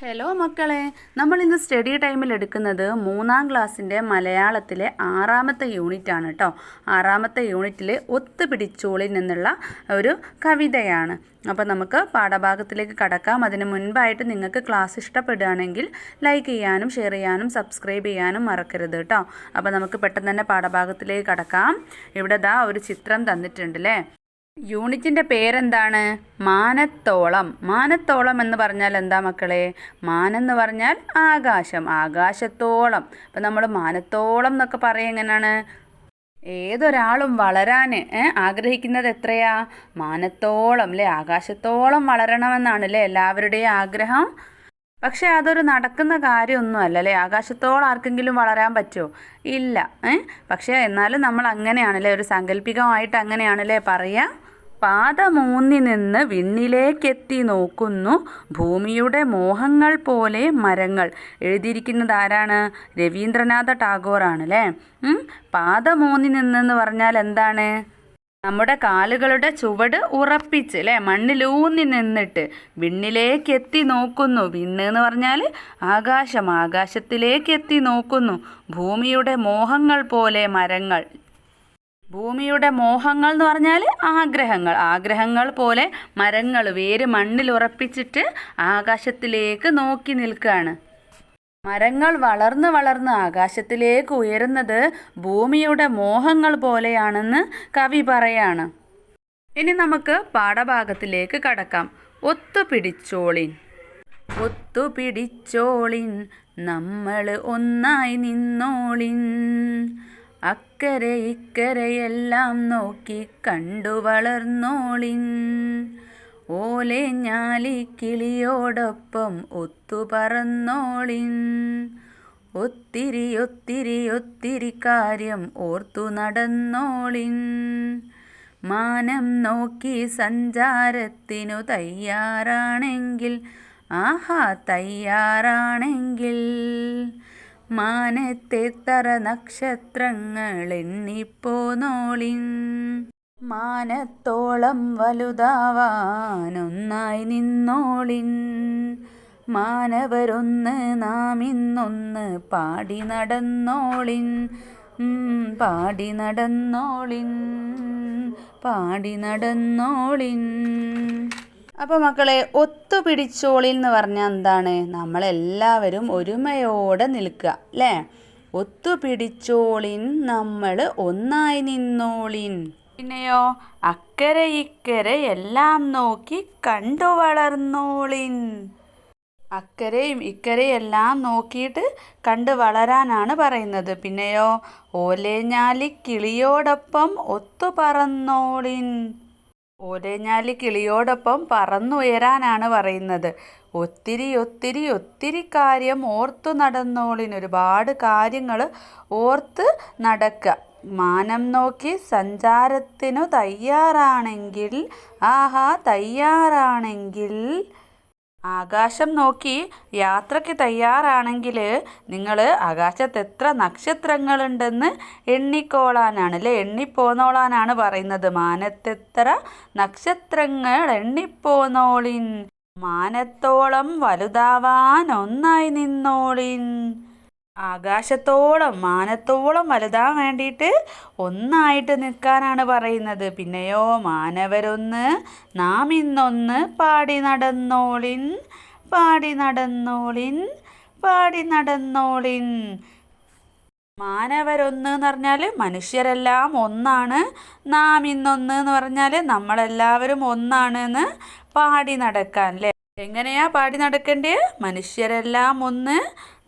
Hello മക്കളെ, നമ്മൾ ഇന്ന് സ്റ്റഡി ടൈമിൽ എടുക്കുന്നത് 3-ാം ക്ലാസ്സിൻ്റെ മലയാളത്തിലെ 6-ാമത്തെ യൂണിറ്റ് ആണ് കേട്ടോ. 6-ാമത്തെ യൂണിറ്റിൽ ഒത്തുപിടിച്ചോളിൻ എന്നുള്ള ഒരു കവിതയാണ്. അപ്പോൾ നമുക്ക് പാഠഭാഗത്തിലേക്ക് കടക്കാം. അതിന് മുൻപായിട്ട് നിങ്ങൾക്ക് ക്ലാസ് ഇഷ്ടപ്പെടുകയാണെങ്കിൽ ലൈക്ക് ചെയ്യാനും ഷെയർ ചെയ്യാനും സബ്സ്ക്രൈബ് ചെയ്യാനും മറക്കരുത് കേട്ടോ. അപ്പോൾ നമുക്ക് പെട്ടെന്ന് തന്നെ പാഠഭാഗത്തിലേക്ക് കടക്കാം. ഇവിടെ ദാ ഒരു ചിത്രം തന്നിട്ടുണ്ട് അല്ലേ. യൂണിറ്റിൻ്റെ പേരെന്താണ്? മാനത്തോളം. മാനത്തോളം എന്ന് പറഞ്ഞാൽ എന്താ മക്കളെ? മാനെന്ന് പറഞ്ഞാൽ ആകാശം, ആകാശത്തോളം. അപ്പം നമ്മൾ മാനത്തോളം എന്നൊക്കെ പറയും എങ്ങനെയാണ്? ഏതൊരാളും വളരാൻ ആഗ്രഹിക്കുന്നത് എത്രയാ? മാനത്തോളം അല്ലേ, ആകാശത്തോളം വളരണമെന്നാണ് അല്ലേ എല്ലാവരുടെയും ആഗ്രഹം. പക്ഷേ അതൊരു നടക്കുന്ന കാര്യമൊന്നും അല്ല അല്ലേ. ആകാശത്തോളം ആർക്കെങ്കിലും വളരാൻ പറ്റുമോ? ഇല്ല. പക്ഷേ എന്നാലും നമ്മൾ അങ്ങനെയാണല്ലേ, ഒരു സാങ്കല്പികമായിട്ട് അങ്ങനെയാണല്ലേ പറയുക. പാദമൂന്നി നിന്ന് വിണ്ണിലേക്കെത്തി നോക്കുന്നു ഭൂമിയുടെ മോഹങ്ങൾ പോലെ മരങ്ങൾ. എഴുതിയിരിക്കുന്നത് ആരാണ്? രവീന്ദ്രനാഥ ടാഗോറാണ് അല്ലേ. പാദമൂന്നി നിന്നെന്ന് പറഞ്ഞാൽ എന്താണ്? നമ്മുടെ കാലുകളുടെ ചുവട് ഉറപ്പിച്ച് അല്ലേ, മണ്ണിലൂന്നി നിന്നിട്ട് വിണ്ണിലേക്ക് എത്തി നോക്കുന്നു. വിണ്ണ് എന്ന് പറഞ്ഞാൽ ആകാശം, ആകാശത്തിലേക്ക് എത്തി നോക്കുന്നു ഭൂമിയുടെ മോഹങ്ങൾ പോലെ മരങ്ങൾ. ഭൂമിയുടെ മോഹങ്ങൾ എന്ന് പറഞ്ഞാൽ ആഗ്രഹങ്ങൾ, ആഗ്രഹങ്ങൾ പോലെ മരങ്ങൾ വേര് മണ്ണിൽ ഉറപ്പിച്ചിട്ട് ആകാശത്തിലേക്ക് നോക്കി നിൽക്കുകയാണ്. മരങ്ങൾ വളർന്ന് വളർന്ന് ആകാശത്തിലേക്ക് ഉയരുന്നത് ഭൂമിയുടെ മോഹങ്ങൾ പോലെയാണെന്ന് കവി പറയാണ്. ഇനി നമുക്ക് പാഠഭാഗത്തിലേക്ക് കടക്കാം. ഒത്തുപിടിച്ചോളിൻ. ഒത്തുപിടിച്ചോളിൻ നമ്മൾ ഒന്നായി നിന്നോളിൻ, അക്കരെ ഇക്കരെയെല്ലാം നോക്കി കണ്ടു വളർന്നോളിൻ, ഓലെ ഞാലി കിളിയോടൊപ്പം ഒത്തു പറന്നോളിൻ, ഒത്തിരി ഒത്തിരി ഒത്തിരി കാര്യം ഓർത്തു നടന്നോളിൻ, മാനം നോക്കി സഞ്ചാരത്തിനു തയ്യാറാണെങ്കിൽ, ആഹാ തയ്യാറാണെങ്കിൽ, മാനത്തെത്തറ നക്ഷത്രങ്ങൾ എണ്ണിപ്പോന്നോളിൻ, മാനത്തോളം വലുതാവാനൊന്നായി നിന്നോളിൻ, മാനവരൊന്ന് നാം ഇന്നൊന്ന് പാടി നടന്നോളിൻ, പാടി നടന്നോളിൻ, പാടി നടന്നോളിൻ. അപ്പോൾ മക്കളെ, ഒത്തുപിടിച്ചോളിൻ എന്ന് പറഞ്ഞാൽ എന്താണ്? നമ്മളെല്ലാവരും ഒരുമയോടെ നിൽക്കുക അല്ലേ. ഒത്തുപിടിച്ചോളിൻ നമ്മൾ ഒന്നായി നിന്നോളിൻ. പിന്നെയോ, അക്കരെ ഇക്കരെ എല്ലാം നോക്കി കണ്ടു വളർന്നോളിൻ. അക്കരെയും ഇക്കരെയും എല്ലാം നോക്കിയിട്ട് കണ്ടു വളരാനാണ് പറയുന്നത്. പിന്നെയോ, ഓലേഞ്ഞാലി കിളിയോടൊപ്പം ഒത്തു പറന്നോളിൻ. ഓലേഞ്ഞാലി കിളിയോടൊപ്പം പറന്നുയരാനാണ് പറയുന്നത്. ഒത്തിരി ഒത്തിരി ഒത്തിരി കാര്യം ഓർത്തു നടന്നോളിൻ. ഒരുപാട് കാര്യങ്ങൾ ഓർത്ത് നടക്കുക. മാനം നോക്കി സഞ്ചാരത്തിനു തയ്യാറാണെങ്കിൽ, ആഹാ തയ്യാറാണെങ്കിൽ, ആകാശം നോക്കി യാത്രയ്ക്ക് തയ്യാറാണെങ്കിൽ നിങ്ങൾ ആകാശത്ത് എത്ര നക്ഷത്രങ്ങളുണ്ടെന്ന് എണ്ണിക്കോളാനാണ് അല്ലേ, എണ്ണിപ്പോന്നോളാനാണ് പറയുന്നത്. മാനത്തെത്ര നക്ഷത്രങ്ങൾ എണ്ണിപ്പോന്നോളിൻ, മാനത്തോളം വലുതാവാൻ ഒന്നായി നിന്നോളിൻ. ആകാശത്തോളം മാനത്തോളം വലുതാൻ വേണ്ടിയിട്ട് ഒന്നായിട്ട് നിൽക്കാനാണ് പറയുന്നത്. പിന്നെയോ, മാനവരൊന്ന് നാം ഇന്നൊന്ന് പാടി നടന്നോളിൻ, പാടി നടന്നോളിൻ, പാടി നടന്നോളിൻ. മാനവരൊന്ന് എന്ന് പറഞ്ഞാൽ മനുഷ്യരെല്ലാം ഒന്നാണ്, നാം ഇന്നൊന്ന് എന്ന് പറഞ്ഞാൽ നമ്മളെല്ലാവരും ഒന്നാണ് എന്ന് പാടി നടക്കാൻ അല്ലേ. എങ്ങനെയാ പാടി നടക്കേണ്ടത്? മനുഷ്യരെല്ലാം ഒന്ന്,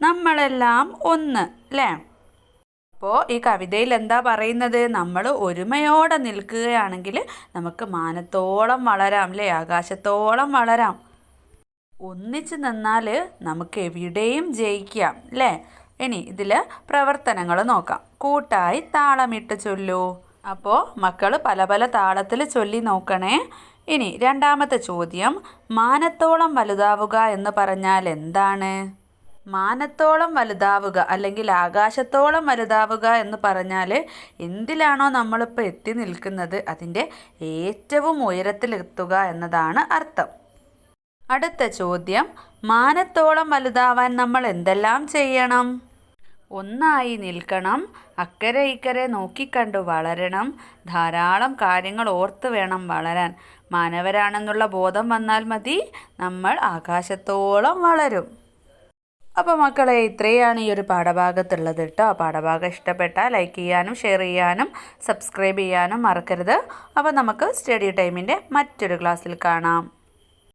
നമ്മളെല്ലാം ഒന്ന് അല്ലേ. അപ്പോൾ ഈ കവിതയിൽ എന്താ പറയുന്നത്? നമ്മൾ ഒരുമയോടെ നിൽക്കുകയാണെങ്കിൽ നമുക്ക് മാനത്തോളം വളരാം അല്ലേ, ആകാശത്തോളം വളരാം. ഒന്നിച്ച് നിന്നാൽ നമുക്ക് എവിടെയും ജയിക്കാം അല്ലേ. ഇനി ഇതിൽ പ്രവർത്തനങ്ങൾ നോക്കാം. കൂട്ടായി താളമിട്ട് ചൊല്ലൂ. അപ്പോൾ മക്കൾ പല പല താളത്തിൽ ചൊല്ലി നോക്കണേ. ഇനി രണ്ടാമത്തെ ചോദ്യം, മാനത്തോളം വലുതാവുക എന്ന് പറഞ്ഞാൽ എന്താണ്? മാനത്തോളം വലുതാവുക അല്ലെങ്കിൽ ആകാശത്തോളം വലുതാവുക എന്ന് പറഞ്ഞാൽ എന്തിലാണോ നമ്മളിപ്പോൾ എത്തി നിൽക്കുന്നത് അതിൻ്റെ ഏറ്റവും ഉയരത്തിലെത്തുക എന്നതാണ് അർത്ഥം. അടുത്ത ചോദ്യം, മാനത്തോളം വലുതാവാൻ നമ്മൾ എന്തെല്ലാം ചെയ്യണം? ഒന്നായി നിൽക്കണം, അക്കരെ ഇക്കരെ നോക്കിക്കണ്ടു വളരണം, ധാരാളം കാര്യങ്ങൾ ഓർത്ത് വേണം വളരാൻ. മാനവരാണെന്നുള്ള ബോധം വന്നാൽ മതി, നമ്മൾ ആകാശത്തോളം വളരും. അപ്പോൾ മക്കളെ, ഇത്രയാണ് ഈ ഒരു പാഠഭാഗത്തുള്ളത് കേട്ടോ. പാഠഭാഗം ഇഷ്ടപ്പെട്ടാൽ ലൈക്ക് ചെയ്യാനും ഷെയർ ചെയ്യാനും സബ്സ്ക്രൈബ് ചെയ്യാനും മറക്കരുത്. അപ്പോൾ നമുക്ക് സ്റ്റഡി ടൈമിൻ്റെ മറ്റൊരു ക്ലാസ്സിൽ കാണാം.